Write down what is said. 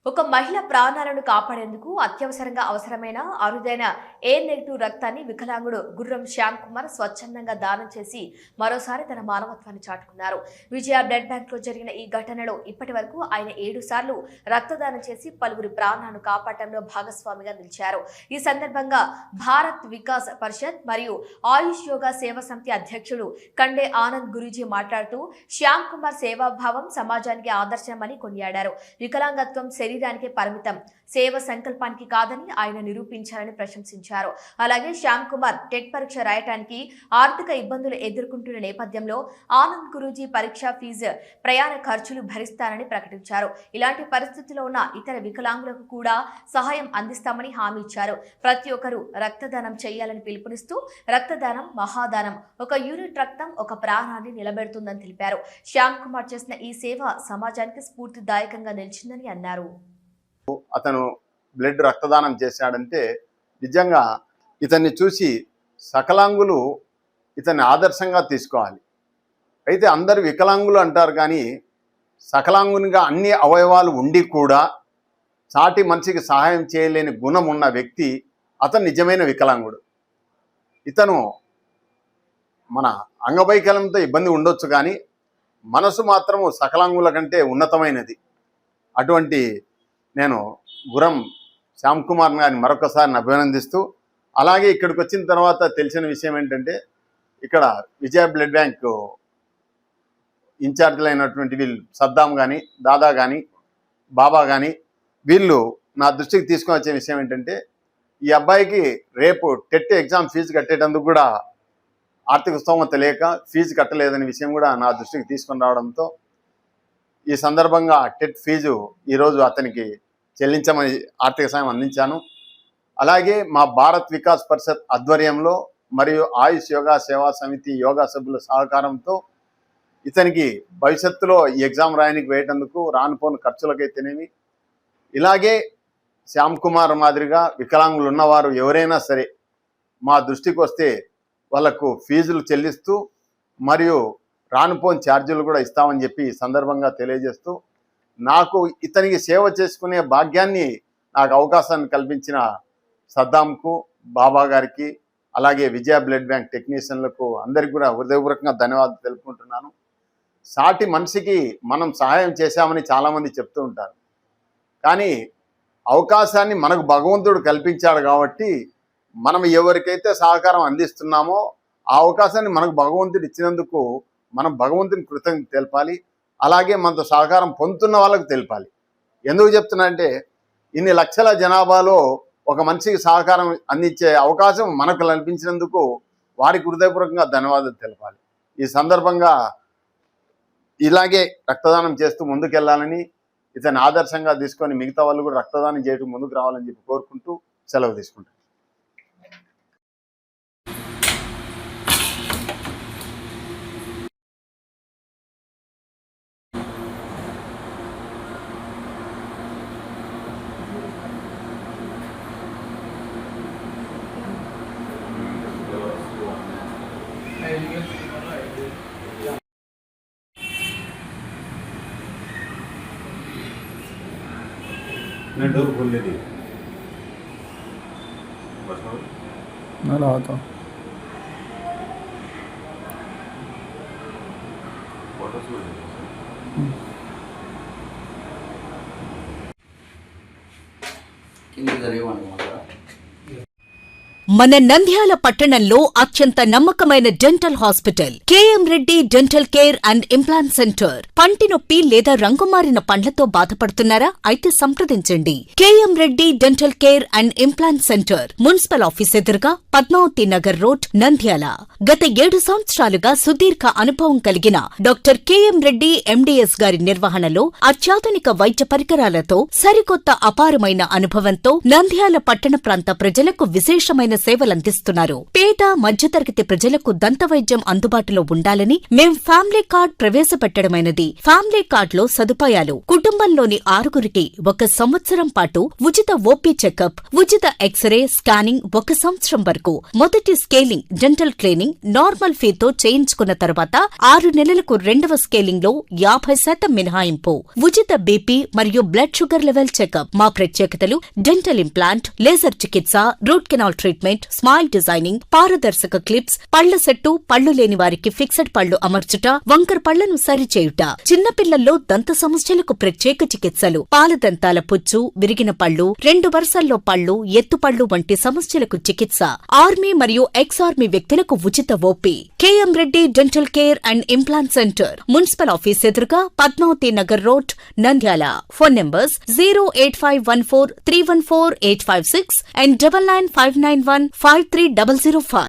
ఒక మహిళ ప్రాణాలను కాపాడేందుకు అత్యవసరంగా అవసరమైన అరుదైన ఏ నెగిటివ్ రక్తాన్ని వికలాంగుడు గుర్రం శ్యామ్ కుమార్ స్వచ్ఛందంగా దానం చేసి మరోసారి తన మానవత్వాన్ని చాటుకున్నారు. విజయ బ్లడ్ బ్యాంక్ లో జరిగిన ఈ ఘటనలో ఇప్పటి వరకు ఆయన 7 సార్లు రక్తదానం చేసి పలువురి ప్రాణాలను కాపాడటంలో భాగస్వామిగా నిలిచారు. ఈ సందర్భంగా భారత్ వికాస్ పరిషత్ మరియు ఆయుష్ యోగా సేవా సమితి అధ్యక్షుడు కండే ఆనంద్ గురూజీ మాట్లాడుతూ శ్యామ్ కుమార్ సేవాభావం సమాజానికి ఆదర్శమని కొనియాడారు. వికలాంగత్వం శరీరానికి పరిమితం, సేవ సంకల్పానికి కాదని ఆయన నిరూపించారని ప్రశంసించారు. అలాగే శ్యామ్ కుమార్ టెట్ పరీక్ష రాయటానికి ఆర్థిక ఇబ్బందులు ఎదుర్కొంటున్న నేపథ్యంలో ఆనంద్ గురూజీ పరీక్ష ఫీజు, ప్రయాణ ఖర్చులు భరిస్తారని ప్రకటించారు. ఇలాంటి పరిస్థితుల్లో ఉన్న ఇతర వికలాంగులకు కూడా సహాయం అందిస్తామని హామీ ఇచ్చారు. ప్రతి ఒక్కరూ రక్తదానం చేయాలని పిలుపునిస్తూ రక్తదానం మహాదానం, ఒక యూనిట్ రక్తం ఒక ప్రాణాన్ని నిలబెడుతుందని తెలిపారు. శ్యామ్ కుమార్ చేసిన ఈ సేవ సమాజానికి స్ఫూర్తిదాయకంగా నిలిచిందని అన్నారు. అతను బ్లడ్ రక్తదానం చేశాడంటే నిజంగా ఇతన్ని చూసి సకలాంగులు ఇతన్ని ఆదర్శంగా తీసుకోవాలి. అయితే అందరు వికలాంగులు అంటారు, కానీ సకలాంగునిగా అన్ని అవయవాలు ఉండి కూడా సాటి మనిషికి సహాయం చేయలేని గుణం ఉన్న వ్యక్తి అతను నిజమైన వికలాంగుడు. ఇతను మన అంగవైకల్యంతో ఇబ్బంది ఉండొచ్చు, కానీ మనసు మాత్రము సకలాంగుల కంటే ఉన్నతమైనది. అటువంటి నేను గురం శ్యామ్ కుమార్ గారిని మరొకసారి అభినందిస్తూ, అలాగే ఇక్కడికి వచ్చిన తర్వాత తెలిసిన విషయం ఏంటంటే, ఇక్కడ విజయ బ్లడ్ బ్యాంక్ ఇన్ఛార్జీలు అయినటువంటి వీళ్ళు సద్దాం కానీ, దాదా కానీ, బాబా కానీ వీళ్ళు నా దృష్టికి తీసుకొని వచ్చే విషయం ఏంటంటే, ఈ అబ్బాయికి రేపు టెట్ ఎగ్జామ్ ఫీజు కట్టేటందుకు కూడా ఆర్థిక స్తోమత లేక ఫీజు కట్టలేదనే విషయం కూడా నా దృష్టికి తీసుకొని రావడంతో ఈ సందర్భంగా టెట్ ఫీజు ఈరోజు అతనికి చెల్లించమని ఆర్థిక సాయం అందించాను. అలాగే మా భారత్ వికాస్ పరిషత్ ఆధ్వర్యంలో మరియు ఆయుష్ యోగా సేవా సమితి యోగా సభ్యుల సహకారంతో ఇతనికి భవిష్యత్తులో ఈ ఎగ్జామ్ రాయడానికి వేయటందుకు రానుపోని ఖర్చులకైతేనేమి, ఇలాగే శ్యామ్ కుమార్ మాదిరిగా వికలాంగులు ఉన్నవారు ఎవరైనా సరే మా దృష్టికి వస్తే వాళ్లకు ఫీజులు చెల్లిస్తూ మరియు రానుపోని ఛార్జీలు కూడా ఇస్తామని చెప్పి ఈ సందర్భంగా తెలియజేస్తూ, నాకు ఇతనికి సేవ చేసుకునే భాగ్యాన్ని, నాకు అవకాశాన్ని కల్పించిన సద్దాంకు, బాబా గారికి, అలాగే విజయ బ్లడ్ బ్యాంక్ టెక్నీషియన్లకు అందరికీ కూడా హృదయపూర్వకంగా ధన్యవాదాలు తెలుపుకుంటున్నాను. సాటి మనిషికి మనం సహాయం చేశామని చాలామంది చెప్తూ ఉంటారు, కానీ అవకాశాన్ని మనకు భగవంతుడు కల్పించాడు కాబట్టి మనం ఎవరికైతే సహకారం అందిస్తున్నామో ఆ అవకాశాన్ని మనకు భగవంతుడు ఇచ్చినందుకు మనం భగవంతుని కృతజ్ఞత తెలపాలి. అలాగే మనతో సహకారం పొందుతున్న వాళ్ళకు తెలపాలి. ఎందుకు చెప్తున్నా అంటే, ఇన్ని లక్షల జనాభాలో ఒక మనిషికి సహకారం అందించే అవకాశం మనకు కల్పించినందుకు వారికి హృదయపూర్వకంగా ధన్యవాదాలు తెలపాలి. ఈ సందర్భంగా ఇలాగే రక్తదానం చేస్తూ ముందుకెళ్లాలని, ఇతని ఆదర్శంగా తీసుకొని మిగతా వాళ్ళు కూడా రక్తదానం చేయడం ముందుకు రావాలని చెప్పి కోరుకుంటూ సెలవు తీసుకుంటాను. मैं डोर खोल ले दी बस मैं लाता हूँ మన నంద్యాల పట్టణంలో అత్యంత నమ్మకమైన dental hospital KM Reddy dental care and implant centre. పంటి నొప్పి లేదా రంగుమారిన పండ్లతో బాధపడుతున్నారా? అయితే సంప్రదించండి. KM Reddy dental care and implant centre, municipal office ఎదురుగా, పద్మావతి నగర్ రోడ్, నంద్యాల. గత 7 సంవత్సరాలుగా సుదీర్ఘ అనుభవం కలిగిన డాక్టర్ కేఎం రెడ్డి ఎండీఎస్ గారి నిర్వహణలో అత్యాధునిక వైద్య పరికరాలతో, సరికొత్త అపారమైన అనుభవంతో నంద్యాల పట్టణ ప్రాంత ప్రజలకు విశేషమైన సేవలందిస్తున్నారు. పేద మధ్యతరగతి ప్రజలకు దంతవైద్యం అందుబాటులో ఉండాలని మేం ఫ్యామిలీ కార్డ్ ప్రవేశపెట్టడమైనది. ఫ్యామిలీ కార్డులో సదుపాయాలు: కుటుంబంలోని 6గురికి 1 సంవత్సరం పాటు ఉచిత ఓపీ చెకప్, ఉచిత ఎక్స్రే స్కానింగ్ 1 సంవత్సరం వరకు, మొదటి స్కేలింగ్ డెంటల్ క్లీనింగ్ నార్మల్ ఫీతో చేయించుకున్న తర్వాత 6 నెలలకు 2వ స్కేలింగ్ లో 50% మినహాయింపు, ఉచిత బీపీ మరియు బ్లడ్ షుగర్ లెవెల్ చెకప్. మా ప్రత్యేకతలు: డెంటల్ ఇంప్లాంట్, లేజర్ చికిత్స, root canal treatment, smile designing, పారదర్శక క్లిప్స్, పళ్ల సెట్టు, పళ్లు లేని వారికి ఫిక్సెడ్ పళ్లు అమర్చుట, వంకర పళ్లను సరిచేయుట, చిన్నపిల్లల్లో దంత సమస్యలకు ప్రత్యేక చికిత్సలు, పాలదంతాల పుచ్చు, విరిగిన పళ్లు, 2 వరుసల్లో పళ్లు, ఎత్తుపళ్లు వంటి సమస్యలకు చికిత్స, ఆర్మీ మరియు ఎక్స్ ఆర్మీ వ్యక్తులకు ఉచిత OP. KM Reddy dental care and implant centre, municipal office ఎదురుగా, Padmavati Nagar road, Nandyal. Phone numbers 08514314856 and 9959153005.